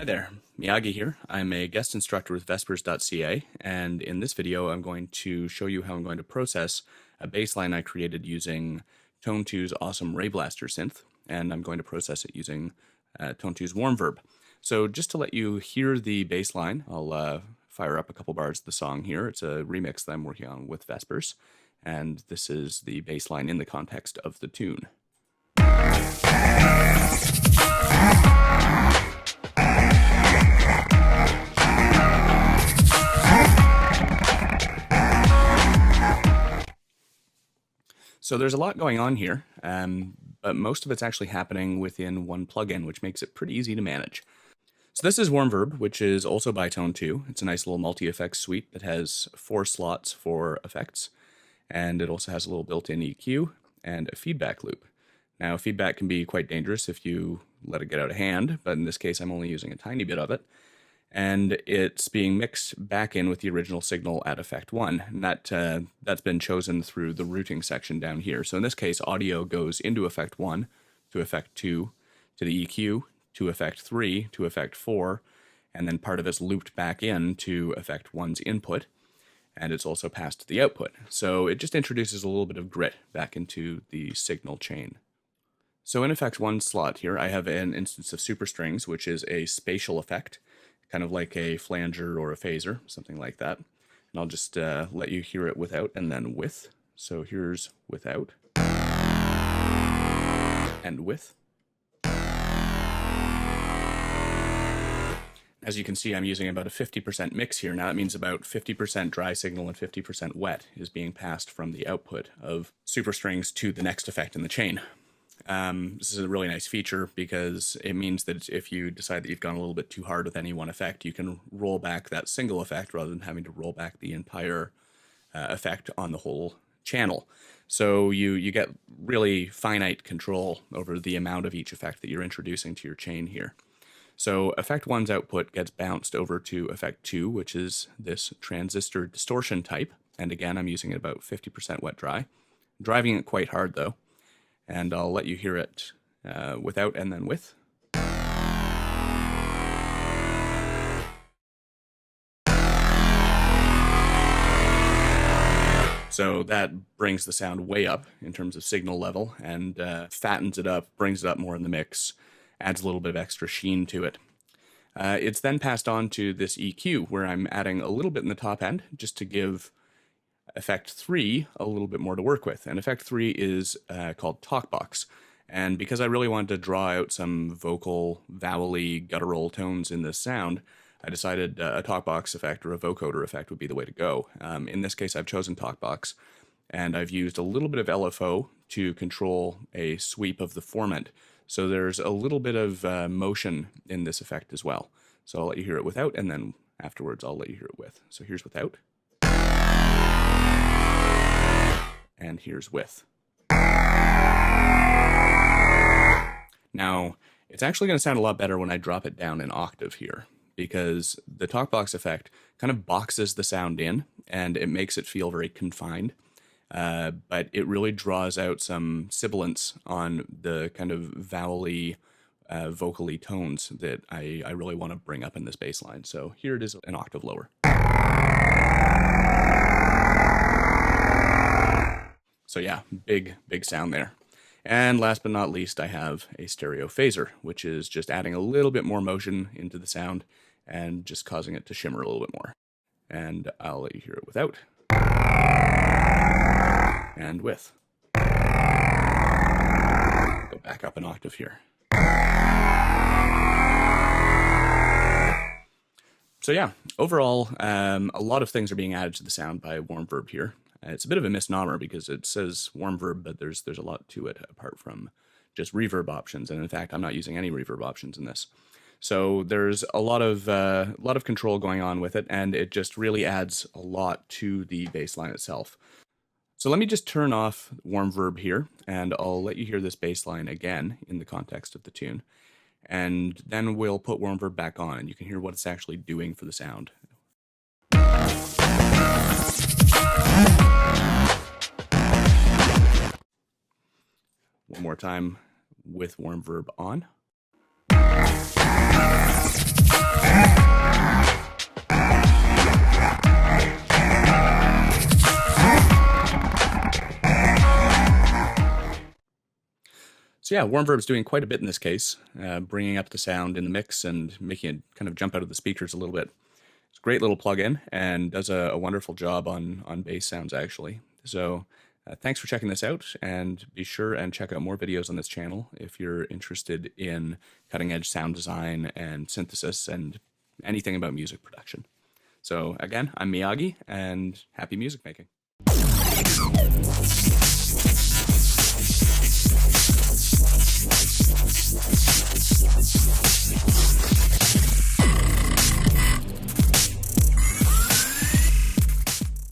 there, Myagi here. I'm a guest instructor with Vespers.ca, and in this video I'm going to show you how I'm going to process a bassline I created using Tone2's awesome Ray Blaster synth, and I'm going to process it using Tone2's Warmverb. So just to let you hear the bassline, I'll fire up a couple bars of the song here. It's a remix that I'm working on with Vespers, and this is the bassline in the context of the tune. So there's a lot going on here, but most of it's actually happening within one plugin, which makes it pretty easy to manage. So this is Warmverb, which is also by Tone2. It's a nice little multi-FX suite that has 4 slots for effects, and it also has a little built-in EQ and a feedback loop. Now, feedback can be quite dangerous if you let it get out of hand, but in this case I'm only using a tiny bit of it. And it's being mixed back in with the original signal at effect 1. And that's been chosen through the routing section down here. So in this case, audio goes into effect 1, to effect 2, to the EQ, to effect 3, to effect 4, and then part of it's looped back in to effect 1's input, and it's also passed to the output. So it just introduces a little bit of grit back into the signal chain. So in effect 1 slot here, I have an instance of superstrings, which is a spatial effect, kind of like a flanger or a phaser, something like that. And I'll just let you hear it without and then with. So here's without and with. As you can see, I'm using about a 50% mix here. Now that means about 50% dry signal and 50% wet is being passed from the output of superstrings to the next effect in the chain. This is a really nice feature because it means that if you decide that you've gone a little bit too hard with any one effect, you can roll back that single effect rather than having to roll back the entire effect on the whole channel. So you get really finite control over the amount of each effect that you're introducing to your chain here. So effect 1's output gets bounced over to effect 2, which is this transistor distortion type. And again, I'm using it about 50% wet dry. I'm driving it quite hard though. And I'll let you hear it without and then with. So that brings the sound way up in terms of signal level and fattens it up, brings it up more in the mix, adds a little bit of extra sheen to it. It's then passed on to this EQ where I'm adding a little bit in the top end just to give effect 3 a little bit more to work with, and effect 3 is called talkbox. And because I really wanted to draw out some vocal, vowel-y, guttural tones in this sound, I decided a talkbox effect or a vocoder effect would be the way to go. In this case, I've chosen talkbox, and I've used a little bit of LFO to control a sweep of the formant. So there's a little bit of motion in this effect as well. So I'll let you hear it without, and then afterwards I'll let you hear it with. So here's without. And here's with. Now, it's actually going to sound a lot better when I drop it down an octave here, because the talkbox effect kind of boxes the sound in, and it makes it feel very confined, but it really draws out some sibilance on the kind of vowel-y, vocally tones that I really want to bring up in this bass line. So here it is an octave lower. So yeah, big sound there. And last but not least, I have a stereo phaser, which is just adding a little bit more motion into the sound and just causing it to shimmer a little bit more. And I'll let you hear it without. And with. Go back up an octave here. So yeah, overall, a lot of things are being added to the sound by Warmverb here. It's a bit of a misnomer because it says Warmverb, but there's a lot to it apart from just reverb options. And in fact, I'm not using any reverb options in this. So there's a lot of control going on with it, and it just really adds a lot to the bass line itself. So let me just turn off Warmverb here, and I'll let you hear this bass line again in the context of the tune. And then we'll put Warmverb back on, and you can hear what it's actually doing for the sound. One more time with Warmverb on. So yeah, Warmverb's doing quite a bit in this case, bringing up the sound in the mix and making it kind of jump out of the speakers a little bit. It's a great little plugin and does a wonderful job on bass sounds actually. So thanks for checking this out, and be sure and check out more videos on this channel if you're interested in cutting edge sound design and synthesis and anything about music production. So again, I'm Myagi, and happy music making.